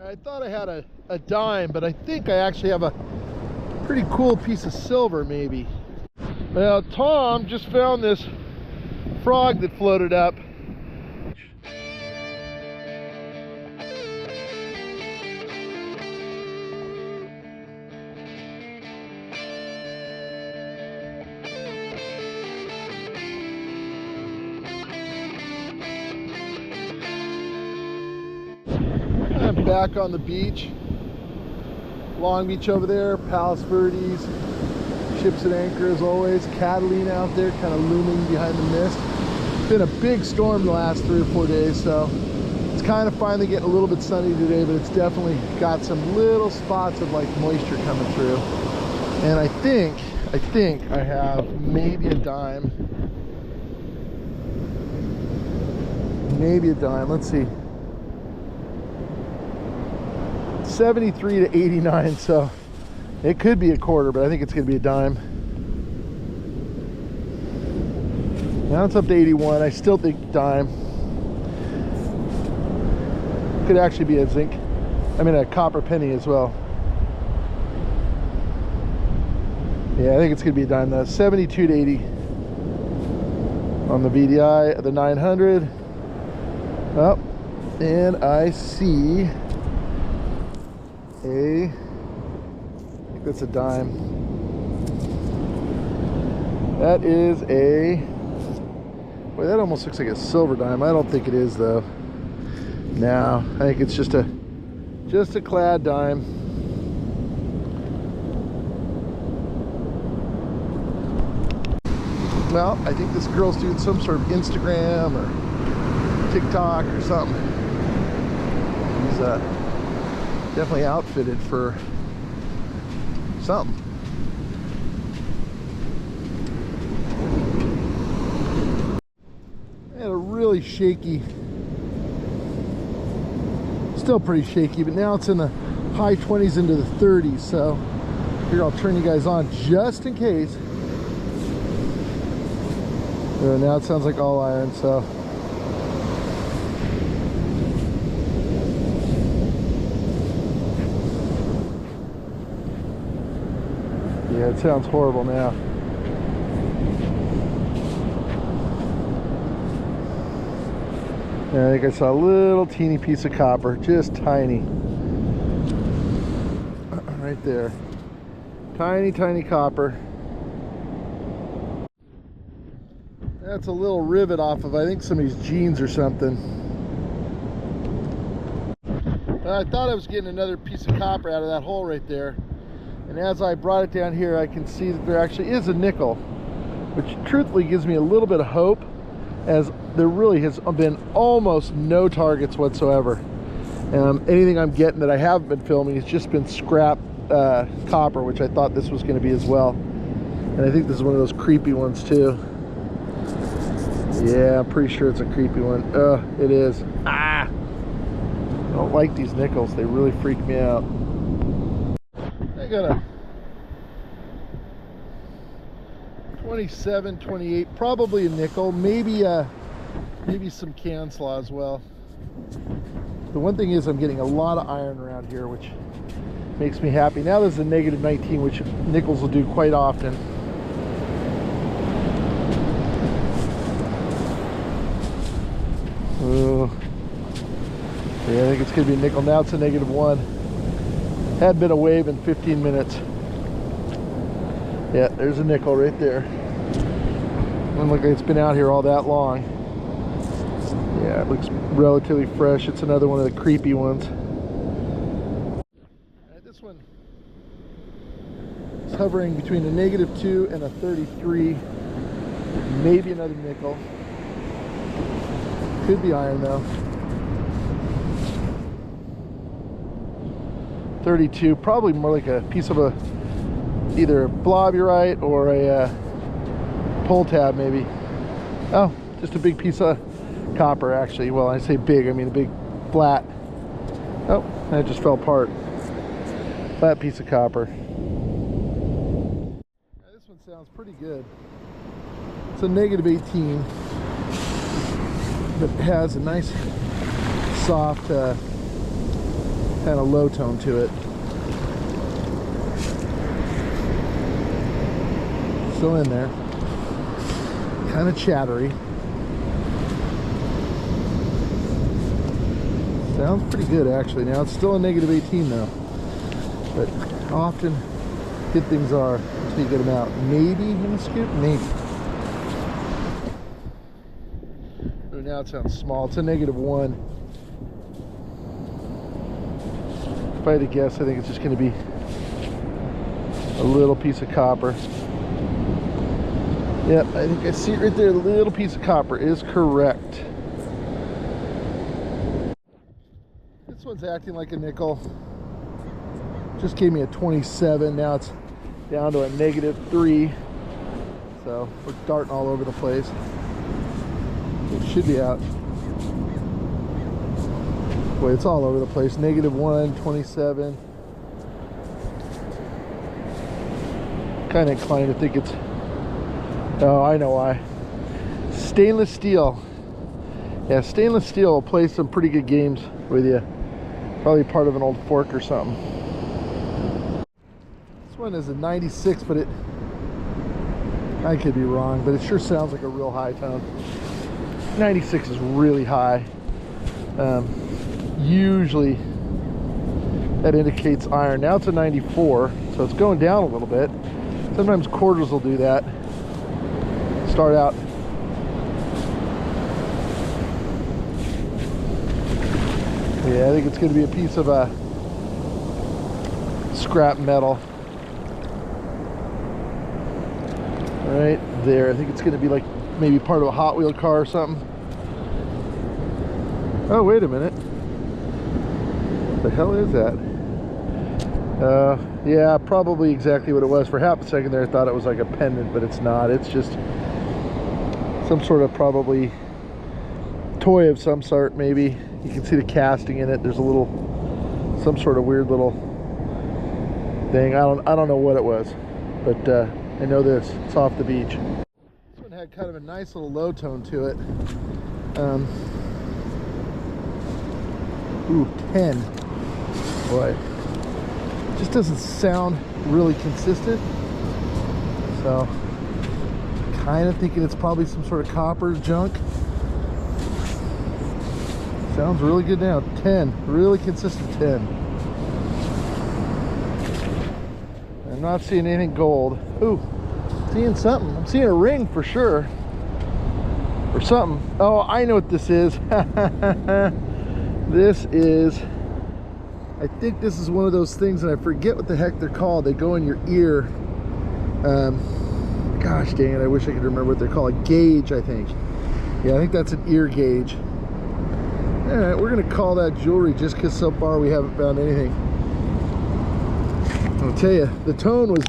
I thought I had a dime, but I think I actually have a pretty cool piece of silver, maybe. Well, Tom just found this frog that floated up. I'm back on the beach. Long Beach over there, Palos Verdes, ships at anchor as always. Catalina out there kind of looming behind the mist. It's been a big storm the last 3 or 4 days, so it's kind of finally getting a little bit sunny today, but it's definitely got some little spots of like moisture coming through. And I think I have maybe a dime. Maybe a dime, let's see. 73 to 89, so it could be a quarter, but I think it's going to be a dime. Now it's up to 81. I still think dime. Could actually be a zinc, a copper penny as well. Yeah, I think it's going to be a dime though. 72 to 80 on the VDI, the 900. Oh, and I see I think that's a dime. That is a, boy, that almost looks like a silver dime. I don't think it is though. No, I think it's just a clad dime. Well, I think this girl's doing some sort of Instagram or TikTok or something. He's definitely outfitted for something. I had a really shaky, still pretty shaky, but now it's in the high 20s into the 30s, so here I'll turn you guys on just in case. Now it sounds like all iron, so yeah, it sounds horrible now. Yeah, I think I saw a little teeny piece of copper, just tiny. Right there. Tiny, tiny copper. That's a little rivet off of, I think, somebody's jeans or something. I thought I was getting another piece of copper out of that hole right there. And as I brought it down here, I can see that there actually is a nickel, which truthfully gives me a little bit of hope, as there really has been almost no targets whatsoever. Anything I'm getting that I haven't been filming has just been scrap copper, which I thought this was going to be as well. And I think this is one of those creepy ones too. Yeah, I'm pretty sure it's a creepy one. It is. Ah! I don't like these nickels. They really freak me out. I got a 27, 28, probably a nickel, maybe some can slaw as well. The one thing is I'm getting a lot of iron around here, which makes me happy. Now there's a negative 19, which nickels will do quite often. Oh, yeah, I think it's going to be a nickel. Now it's a negative 1. Had been a wave in 15 minutes. Yeah, there's a nickel right there. Doesn't look like it's been out here all that long. Yeah, it looks relatively fresh. It's another one of the creepy ones. This one is hovering between a negative 2 and a 33. Maybe another nickel. Could be iron though. 32, probably more like a piece of either a blobberite or a Pulltab maybe. Oh, just a big piece of copper actually. Well, I say big, I mean a big flat. Oh, that just fell apart. Flat piece of copper. Yeah, this one sounds pretty good. It's a negative 18. But it has a nice soft kind of low tone to it. Still in there. Kind of chattery. Sounds pretty good actually. Now it's still a negative 18 though. But how often good things are until you get them out. Maybe in the scoop? Maybe. Oh, now it sounds small. It's a negative 1. If I had to guess, I think it's just going to be a little piece of copper. Yep, I think I see it right there. The little piece of copper is correct. This one's acting like a nickel. Just gave me a 27. Now it's down to a negative 3. So we're darting all over the place. It should be out. Boy, it's all over the place. Negative 1, 27. Kind of inclined to think it's... Oh, I know why. Stainless steel. Yeah, stainless steel will play some pretty good games with you. Probably part of an old fork or something. This one is a 96, but I could be wrong, but it sure sounds like a real high tone. 96 is really high. Usually that indicates iron. Now it's a 94, so it's going down a little bit. Sometimes quarters will do that. Start out. Yeah, I think it's going to be a piece of scrap metal. Right there. I think it's going to be like maybe part of a Hot Wheel car or something. Oh, wait a minute. What the hell is that? Yeah, probably exactly what it was. For half a second there, I thought it was like a pendant, but it's not. It's just some sort of probably toy of some sort, maybe. You can see the casting in it. There's a little, some sort of weird little thing. I don't know what it was, but I know this. It's off the beach. This one had kind of a nice little low tone to it. Ooh, 10. Boy, just doesn't sound really consistent. So, kind of thinking it's probably some sort of copper junk. Sounds really good now. 10, really consistent 10. I'm not seeing anything gold. Ooh, seeing something. I'm seeing a ring for sure. Or something. Oh, I know what this is. This is, I think this is one of those things, and I forget what the heck they're called. They go in your ear. Gosh dang it, I wish I could remember what they're called. A gauge, I think. Yeah, I think that's an ear gauge. All right, we're gonna call that jewelry just because so far we haven't found anything. I'll tell you, the tone was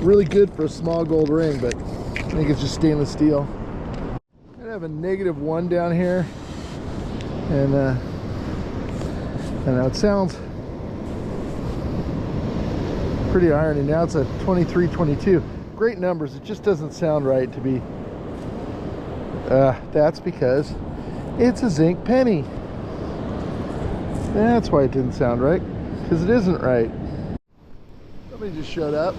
really good for a small gold ring, but I think it's just stainless steel. I have a negative 1 down here, and it sounds pretty irony. Now it's a 23, 22. Great numbers. It just doesn't sound right to be. That's because it's a zinc penny. That's why it didn't sound right, because it isn't right. Somebody just showed up.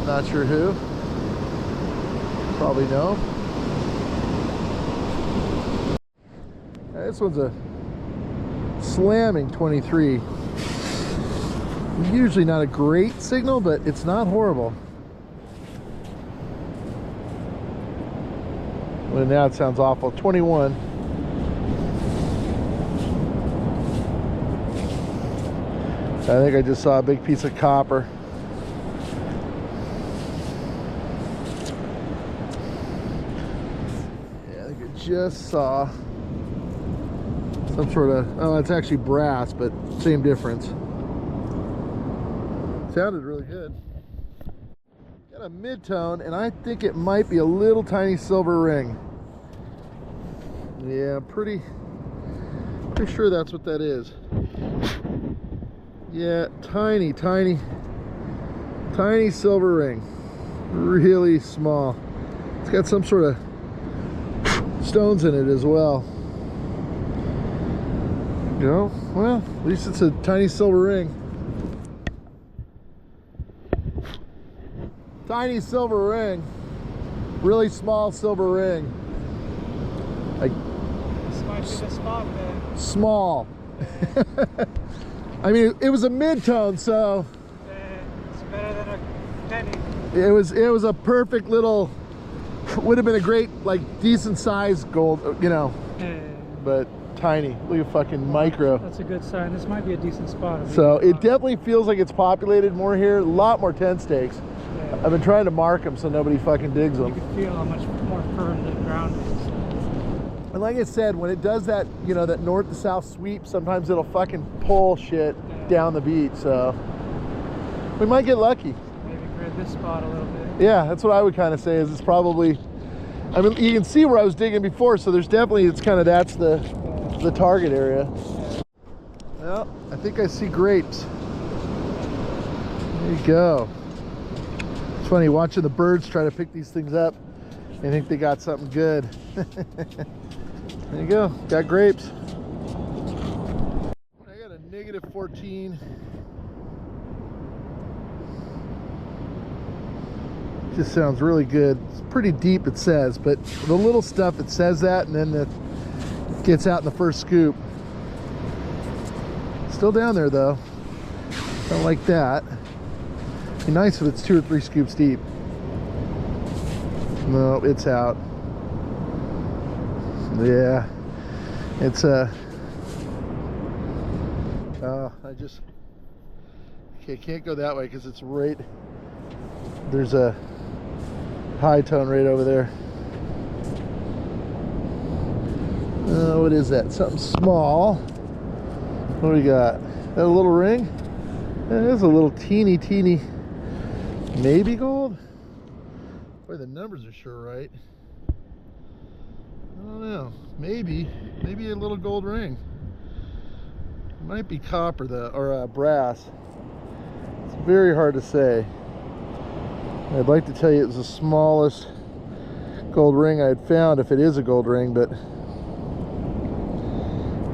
Not sure who. Probably no. This one's a slamming 23. Usually not a great signal, but it's not horrible. Well, now it sounds awful. 21. I think I just saw a big piece of copper. Yeah, I think I just saw some sort of, oh, it's actually brass, but same difference. Sounded really good. Got a mid-tone, and I think it might be a little tiny silver ring. Yeah, pretty sure that's what that is. Yeah, tiny silver ring. Really small. It's got some sort of stones in it as well. You know, well, at least it's a tiny silver ring. Tiny silver ring. Really small silver ring. Like, this might be the spot then. Small. I mean, it was a mid-tone, so it's better than a penny. it was a perfect little, would have been a great, like, decent sized gold, you know, but tiny. Look at fucking micro. That's a good sign. This might be a decent spot. So it definitely feels like it's populated more here. A lot more tent stakes. Yeah. I've been trying to mark them so nobody fucking digs them. You can feel how much more firm the ground is. And like I said, when it does that, you know, that north to south sweep, sometimes it'll fucking pull shit down the beach. So we might get lucky. Maybe grid this spot a little bit. Yeah, that's what I would kind of say. Is it's probably, I mean, you can see where I was digging before, so there's definitely, it's kind of, that's the target area. Well, I think I see grapes. There you go. It's funny watching the birds try to pick these things up. I think they got something good. There you go, got grapes. I got a -14. Just sounds really good. It's pretty deep, it says, but the little stuff, it says that, and then it gets out in the first scoop. Still down there though. Don't like that. Be nice if it's 2 or 3 scoops deep. No, it's out. Yeah, it's okay, can't go that way because it's right, there's a high tone right over there. What is that? Something small. What do we got? That a little ring? That is a little teeny maybe gold. Boy, the numbers are sure right. I don't know. Maybe a little gold ring. It might be copper though, or brass. It's very hard to say. I'd like to tell you it was the smallest gold ring I had found, if it is a gold ring, but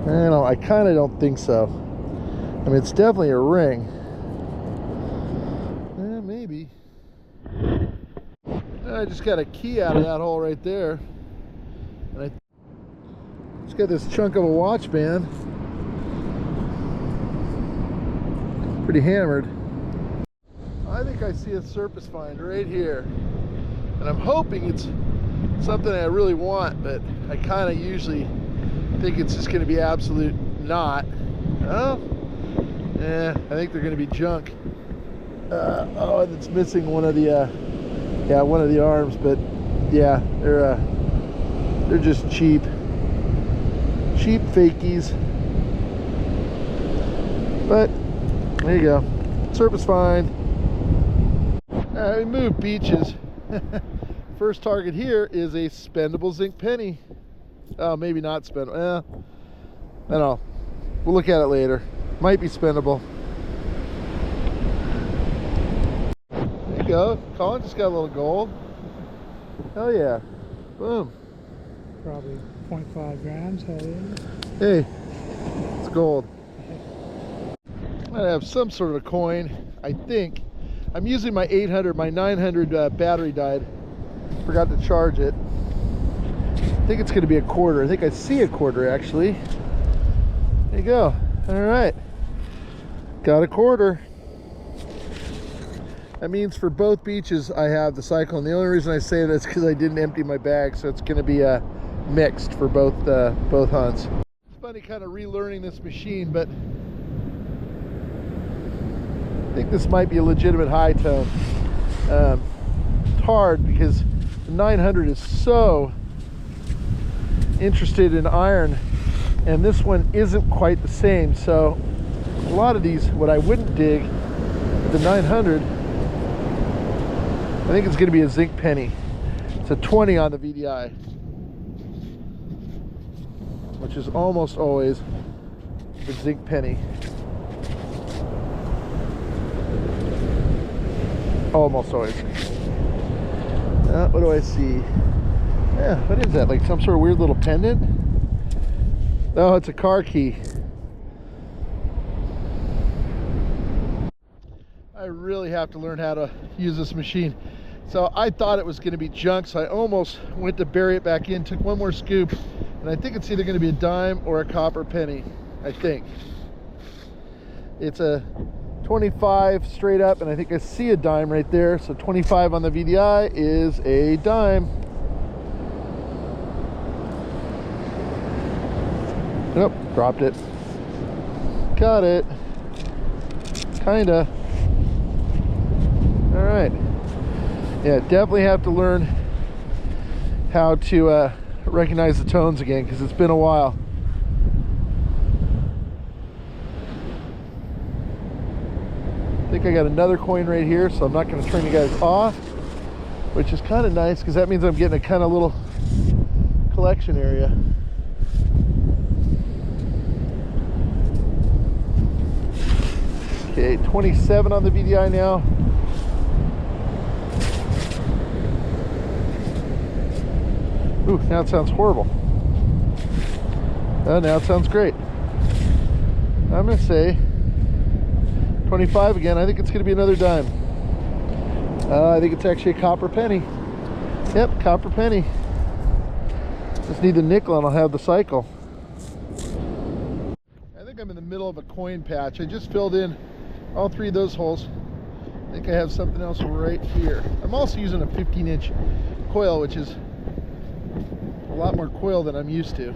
I don't know. I kind of don't think so. I mean, it's definitely a ring. Yeah, maybe. I just got a key out of that hole right there. And I just got this chunk of a watch band. Pretty hammered. I think I see a surface find right here. And I'm hoping it's something I really want, but I kind of usually think it's just going to be absolute not. Oh, yeah, I think they're going to be junk. Oh, and it's missing one of the yeah, one of the arms, but yeah, they're just cheap fakies. But there you go, surface find. We moved beaches. First target here is a spendable zinc penny. Oh, maybe not spendable. I don't know. We'll look at it later. Might be spendable. There you go. Colin just got a little gold. Hell yeah. Boom. Probably 0.5 grams. Hell yeah. Hey, it's gold. I have some sort of a coin, I think. I'm using my 800, my 900 battery died. Forgot to charge it. I think it's going to be a quarter. I think I see a quarter actually. There you go. All right. Got a quarter. That means for both beaches I have the cycle. And the only reason I say that is because I didn't empty my bag. So it's going to be mixed for both hunts. It's funny kind of relearning this machine, but I think this might be a legitimate high tone. It's hard because the 900 is so interested in iron, and this one isn't quite the same. So a lot of these, what I wouldn't dig, the 900, I think it's going to be a zinc penny. It's a 20 on the VDI, which is almost always the zinc penny. Almost always. What do I see? Yeah, what is that? Like some sort of weird little pendant? Oh, it's a car key. I really have to learn how to use this machine. So I thought it was going to be junk, so I almost went to bury it back in, took one more scoop, and I think it's either going to be a dime or a copper penny, I think. It's a 25 straight up, and I think I see a dime right there. So 25 on the VDI is a dime. Nope, dropped it. Got it. Kinda. All right. Yeah, definitely have to learn how to recognize the tones again, because it's been a while. I think I got another coin right here, so I'm not going to turn you guys off, which is kind of nice because that means I'm getting a kind of little collection area. Okay, 27 on the VDI now. Ooh, now it sounds horrible. Oh, now it sounds great. I'm going to say 25 again. I think it's going to be another dime. I think it's actually a copper penny. Yep, copper penny. Just need the nickel and I'll have the cycle. I think I'm in the middle of a coin patch. I just filled in all three of those holes. I think I have something else right here. I'm also using a 15-inch coil, which is a lot more coil than I'm used to.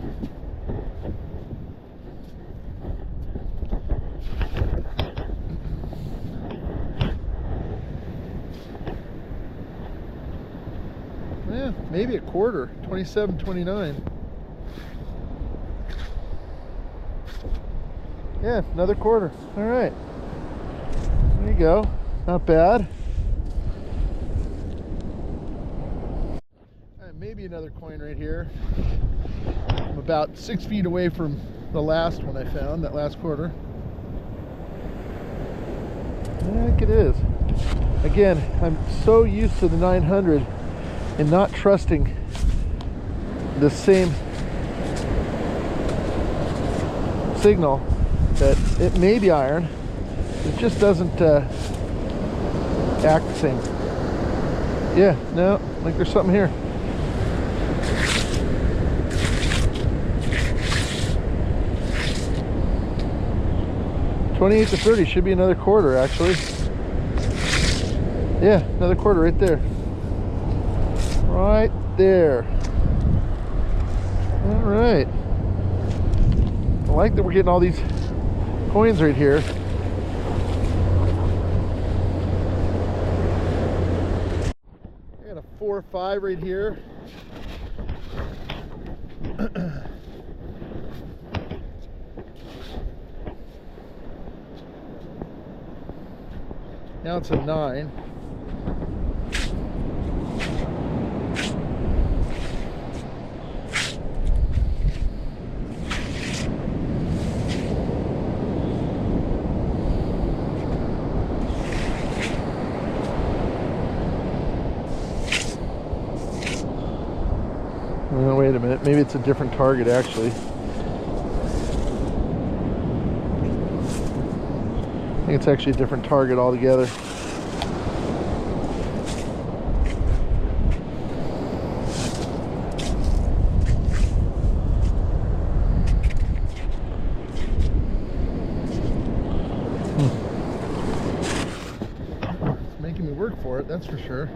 Yeah, maybe a quarter. 27, 29. Yeah, another quarter. All right. There you go. Not bad. Maybe another coin right here. I'm about 6 feet away from the last one I found, that last quarter. I think it is. Again, I'm so used to the 900 and not trusting the same signal that it may be iron. It just doesn't act the same. Yeah, no, I think there's something here. $28 to $30 should be another quarter, actually. Yeah, another quarter right there. Right there. All right. I like that we're getting all these coins right here. I got a 4 or 5 right here. Now it's a 9. Oh, wait a minute, maybe it's a different target actually. I think it's actually a different target altogether. It's making me work for it, that's for sure.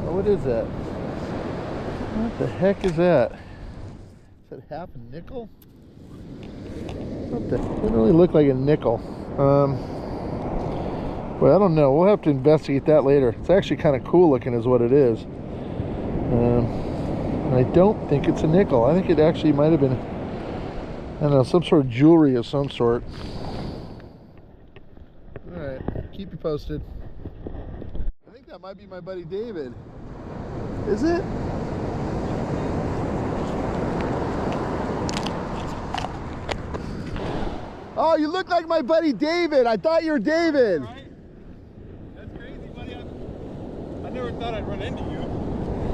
What is that? What the heck is that? Is that half a nickel? What the? It doesn't really look like a nickel. Well, I don't know. We'll have to investigate that later. It's actually kind of cool looking is what it is. I don't think it's a nickel. I think it actually might have been, I don't know, some sort of jewelry of some sort. Alright, keep you posted. I think that might be my buddy David. Is it? Oh, you look like my buddy David. I thought you were David. Right? That's crazy, buddy. I never thought I'd run into you.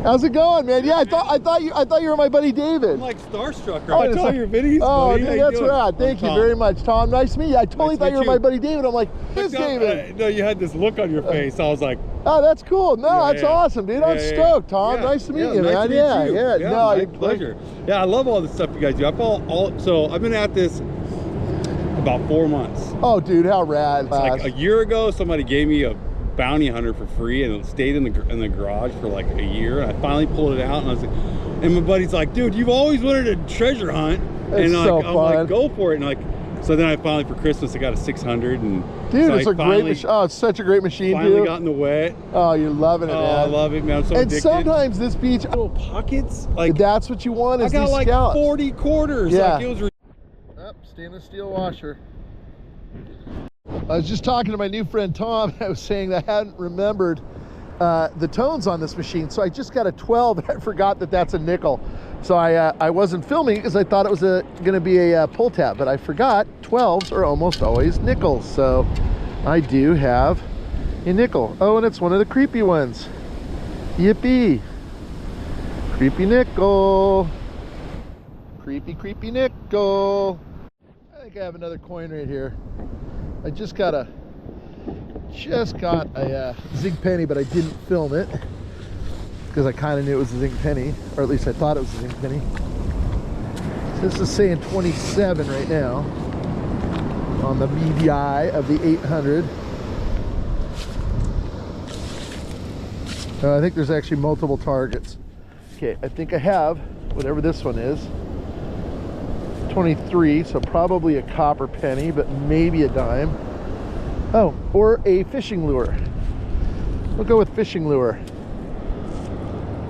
How's it going, man? Yeah, I thought you were my buddy David. I'm like starstruck. Oh, Right? I saw your videos, oh, buddy. dude, that's rad. Thank you very much, Tom. Nice to meet you. I totally Nice thought you were meet my you. buddy David. I'm like, who's David? No, you had this look on your face. I was like, Oh, that's cool. No, Yeah, that's yeah. awesome, dude. I'm stoked, Tom. Yeah. Nice to meet you, nice man. to meet Yeah, you. yeah. No, my pleasure. Yeah, I love all the stuff you guys do. I follow all. So I've been at this about 4 months. Oh, dude, how rad. It's like a year ago, somebody gave me a bounty hunter for free, and it stayed in the garage for like a year. And I finally pulled it out, and I was like, and my buddy's like, dude, you've always wanted a treasure hunt, It's and so I'm fun. like, go for it, and like. So then I finally, for Christmas, I got a 600, and Dude, so it's a great machine. Oh, it's such a great machine, finally dude. got in the wet. Oh, you're loving it, Oh, man. I love it, man. I'm so And addicted. sometimes this beach, Little pockets, like that's what you want I is got these like scallops. 40 quarters. Yeah. Like it was Stainless steel washer. I was just talking to my new friend Tom. I was saying that I hadn't remembered the tones on this machine, so I just got a 12 and I forgot that that's a nickel. So I wasn't filming because I thought it was going to be a Pulltab, but I forgot 12s are almost always nickels. So I do have a nickel. Oh, and it's one of the creepy ones. Yippee! Creepy nickel. Creepy nickel. I think I have another coin right here. I just got a zinc penny, but I didn't film it because I kind of knew it was a zinc penny, or at least I thought it was a zinc penny. This is saying 27 right now on the BDI of the 800. I think there's actually multiple targets. Okay, I think I have whatever this one is. 23, so probably a copper penny, but maybe a dime. Oh, or a fishing lure. We'll go with fishing lure.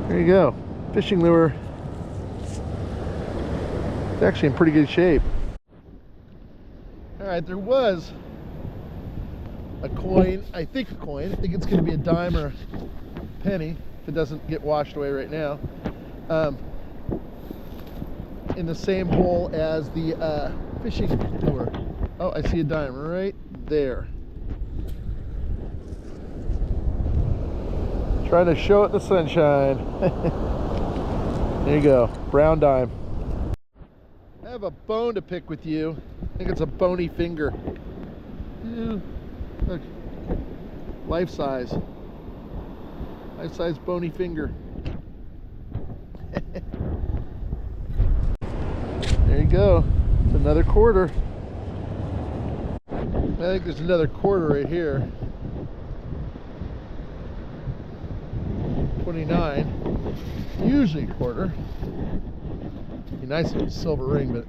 There you go. Fishing lure. It's actually in pretty good shape. All right, there was a coin. I think a coin. I think it's going to be a dime or a penny if it doesn't get washed away right now. In the same hole as the fishing lure. Oh, I see a dime right there. Trying to show it in the sunshine. There you go, brown dime. I have a bone to pick with you. I think it's a bony finger. Ew. Look, life size bony finger. There you go. It's another quarter. I think there's another quarter right here. 29. Usually a quarter. Be nice if it was a silver ring, but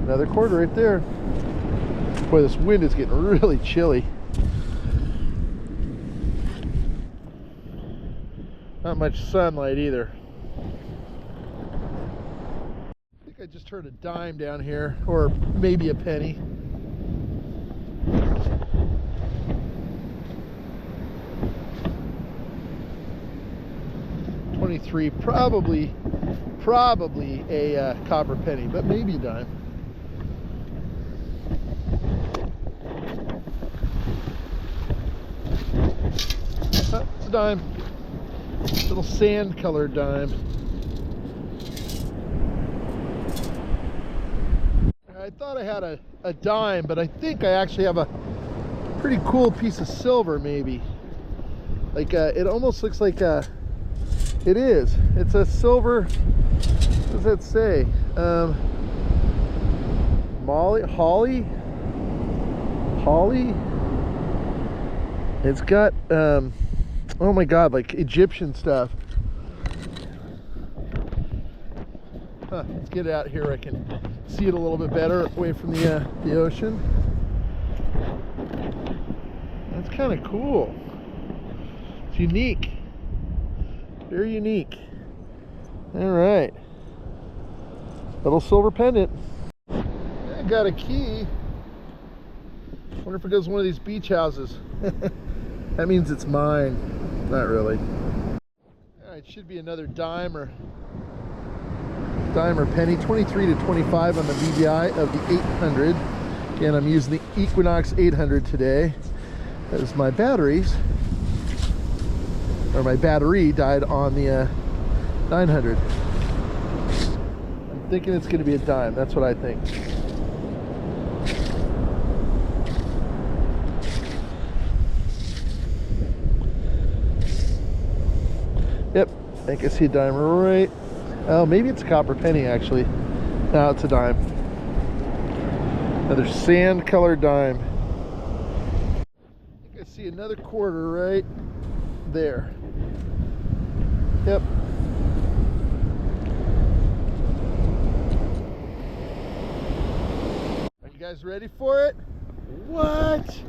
another quarter right there. Boy, this wind is getting really chilly. Not much sunlight either. I think I just heard a dime down here, or maybe a penny. $23, probably a copper penny, but maybe a dime. Oh, it's a dime. Little sand colored dime. I thought I had a dime, but I think I actually have a pretty cool piece of silver, maybe. Like it almost looks like it is. It's a silver. What does that say? Holly. It's got oh my god, like Egyptian stuff. Let's get it out here. I can see it a little bit better away from the ocean. That's kind of cool. It's unique. Very unique. All right. Little silver pendant. I got a key. Wonder if it goes to one of these beach houses. That means it's mine. Not really. I It should be another dime or penny. 23 to 25 on the BBI of the 800. Again, I'm using the Equinox 800 today as my batteries, or my battery died on the 900. I'm thinking it's going to be a dime. That's what I think. Yep, I think I see a dime right. Oh, maybe it's a copper penny actually. No, it's a dime. Another sand colored dime. I think I see another quarter right there. Yep. Are you guys ready for it? What?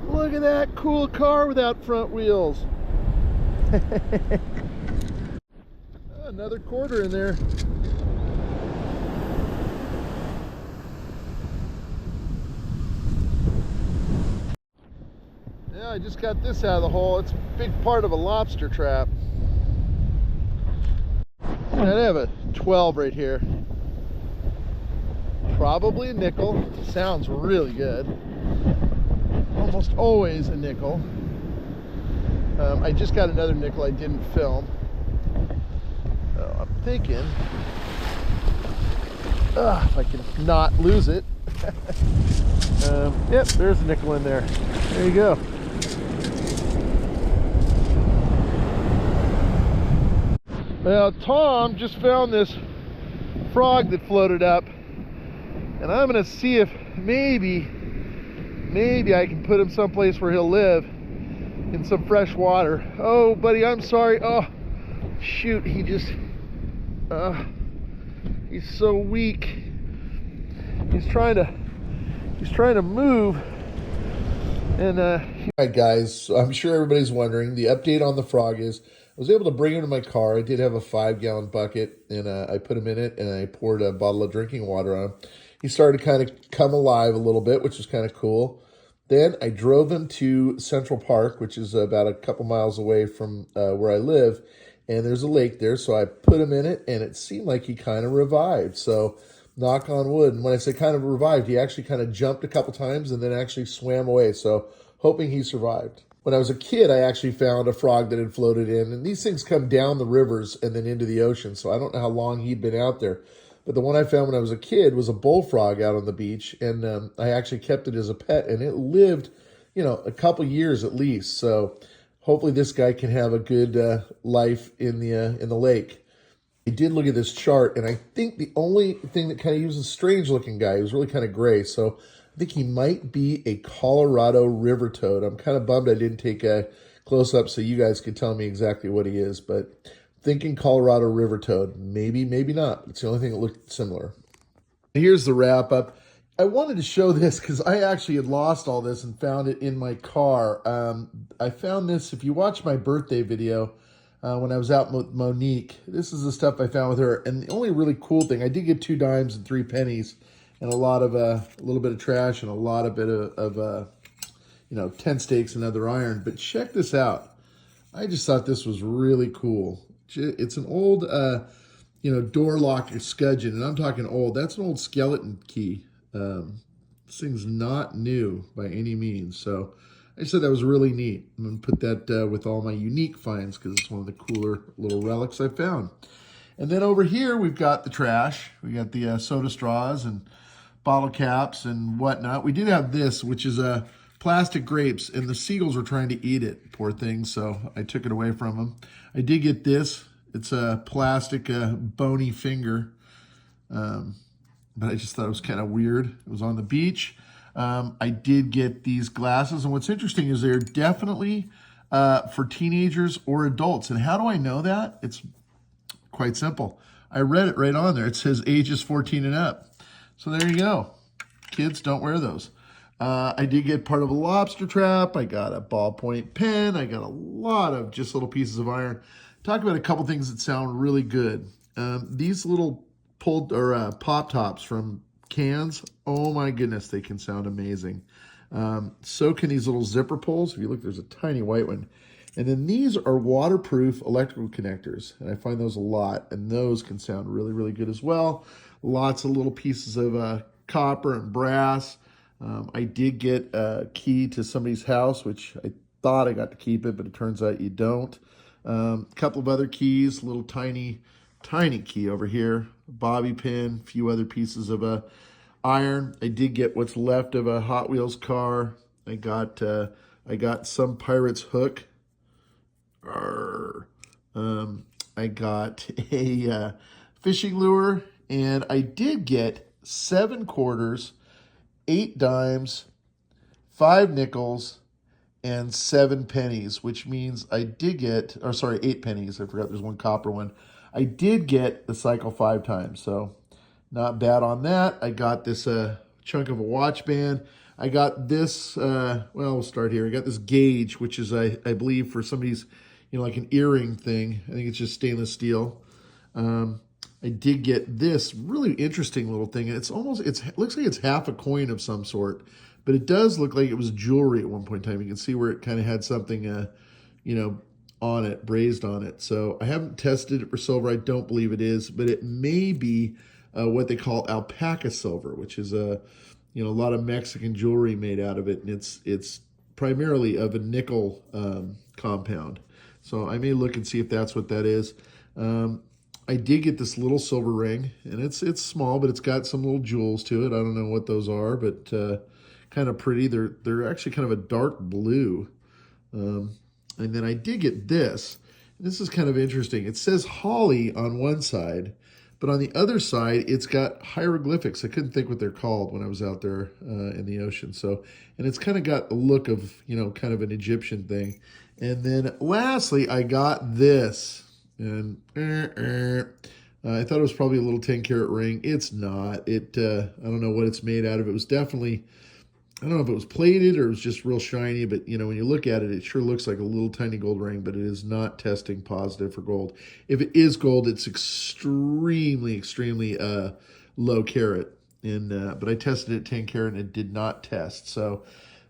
Look at that cool car without front wheels. Another quarter in there. Yeah, I just got this out of the hole. It's a big part of a lobster trap. And I have a 12 right here. Probably a nickel. Sounds really good. Almost always a nickel. I just got another nickel I didn't film. So I'm thinking, if I can not lose it. Yep, there's a nickel in there. There you go. Well, Tom just found this frog that floated up, and I'm gonna see if maybe I can put him someplace where he'll live in some fresh water. Oh, buddy, I'm sorry. Oh, shoot, he just, he's so weak. He's trying to move, and all right, guys, so I'm sure everybody's wondering, the update on the frog is I was able to bring him to my car. I did have a 5-gallon bucket, and I put him in it, and I poured a bottle of drinking water on him. He started to kind of come alive a little bit, which was kind of cool. Then I drove him to Central Park, which is about a couple miles away from where I live, and there's a lake there, so I put him in it, and it seemed like he kind of revived. So knock on wood, and when I say kind of revived, he actually kind of jumped a couple times and then actually swam away, so hoping he survived. When I was a kid, I actually found a frog that had floated in, and these things come down the rivers and then into the ocean, so I don't know how long he'd been out there. But the one I found when I was a kid was a bullfrog out on the beach, and I actually kept it as a pet, and it lived, a couple years at least. So hopefully this guy can have a good life in the lake. I did look at this chart, and I think the only thing that kind of uses a strange-looking guy, he was really kind of gray, so I think he might be a Colorado river toad. I'm kind of bummed I didn't take a close-up so you guys could tell me exactly what he is, but thinking Colorado river toad. Maybe, maybe not. It's the only thing that looked similar. Here's the wrap-up. I wanted to show this because I actually had lost all this and found it in my car. I found this, if you watch my birthday video, when I was out with Monique, this is the stuff I found with her. And the only really cool thing, I did get 2 dimes and 3 pennies and a little bit of trash and a lot of bit of 10 stakes and other iron. But check this out. I just thought this was really cool. It's an old, door lock scudgeon, and I'm talking old. That's an old skeleton key. This thing's not new by any means. So I said that was really neat. I'm going to put that with all my unique finds because it's one of the cooler little relics I found. And then over here, we've got the trash. We got the soda straws and bottle caps and whatnot. We did have this, which is plastic grapes, and the seagulls were trying to eat it, poor things, so I took it away from them. I did get this. It's a plastic bony finger, but I just thought it was kind of weird. It was on the beach. I did get these glasses, and what's interesting is they're definitely for teenagers or adults. And how do I know that? It's quite simple. I read it right on there. It says ages 14 and up. So there you go. Kids, don't wear those. I did get part of a lobster trap. I got a ballpoint pen. I got a lot of just little pieces of iron. Talk about a couple things that sound really good. These little pop tops from cans. Oh my goodness, they can sound amazing. So can these little zipper pulls. If you look, there's a tiny white one. And then these are waterproof electrical connectors, and I find those a lot, and those can sound really, really good as well. Lots of little pieces of copper and brass. I did get a key to somebody's house, which I thought I got to keep it, but it turns out you don't. A couple of other keys, little tiny key over here, bobby pin, a few other pieces of iron. I did get what's left of a Hot Wheels car. I got some pirate's hook. I got a fishing lure, and I did get 7 quarters, 8 dimes, 5 nickels, and 7 pennies, which means I did get, or sorry, 8 pennies. I forgot there's one copper one. I did get the cycle 5 times, so not bad on that. I got this chunk of a watch band. I got this, well, we'll start here. I got this gauge, which is, I believe, for somebody's, you know, like an earring thing. I think it's just stainless steel. I did get this really interesting little thing. It looks like it's half a coin of some sort, but it does look like it was jewelry at one point in time. You can see where it kind of had something, you know, on it, brazed on it. So I haven't tested it for silver. I don't believe it is, but it may be what they call alpaca silver, which is you know, a lot of Mexican jewelry made out of it, and it's primarily of a nickel compound. So I may look and see if that's what that is. I did get this little silver ring, and it's small, but it's got some little jewels to it. I don't know what those are, but kind of pretty. They're actually kind of a dark blue. And then I did get this. This is kind of interesting. It says holly on one side, but on the other side, it's got hieroglyphics. I couldn't think what they're called when I was out there in the ocean. So, and it's kind of got a look of, you know, kind of an Egyptian thing. And then lastly, I got this. And I thought it was probably a little 10-carat ring. It's not. I don't know what it's made out of. It was definitely, I don't know if it was plated or it was just real shiny, but you know, when you look at it, it sure looks like a little tiny gold ring, but it is not testing positive for gold. If it is gold, it's extremely low carat. And but I tested it 10 carat and it did not test. So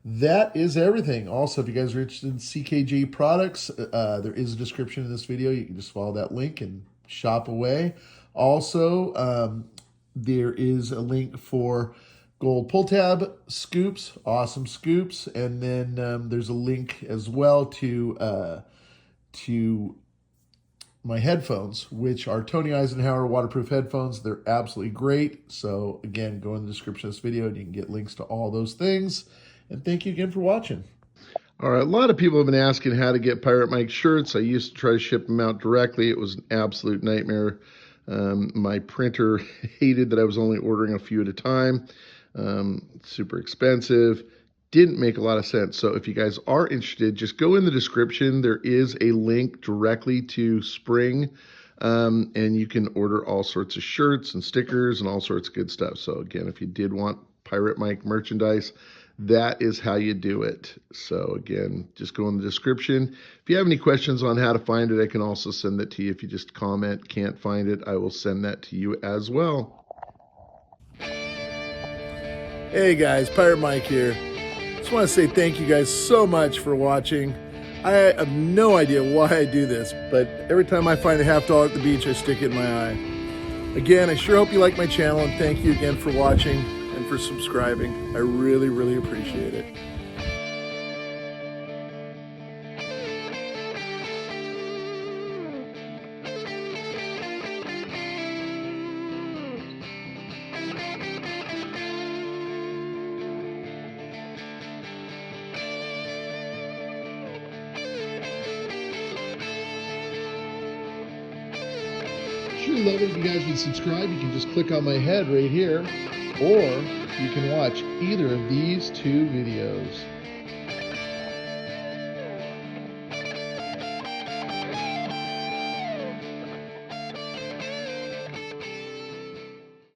that is everything. Also, if you guys are interested in CKG products, there is a description in this video. You can just follow that link and shop away. Also, there is a link for gold Pulltab scoops, awesome scoops, and then there's a link as well to my headphones, which are Tony Eisenhower waterproof headphones. They're absolutely great. So again, go in the description of this video and you can get links to all those things. And thank you again for watching. All right, a lot of people have been asking how to get Pirate Mike shirts. I used to try to ship them out directly. It was an absolute nightmare. My printer hated that I was only ordering a few at a time. Super expensive. Didn't make a lot of sense. So if you guys are interested, just go in the description. There is a link directly to Spring, and you can order all sorts of shirts and stickers and all sorts of good stuff. So again, if you did want Pirate Mike merchandise, that is how you do it. So again, just go in the description. If you have any questions on how to find it, I can also send that to you. If you just comment, can't find it, I will send that to you as well. Hey guys, Pirate Mike here. Just want to say thank you guys so much for watching. I have no idea why I do this, but every time I find a $50 at the beach, I stick it in my eye. Again, I sure hope you like my channel, and thank you again for watching and for subscribing. I really, really appreciate it. Sure love it if you guys would subscribe. You can just click on my head right here, or you can watch either of these 2 videos.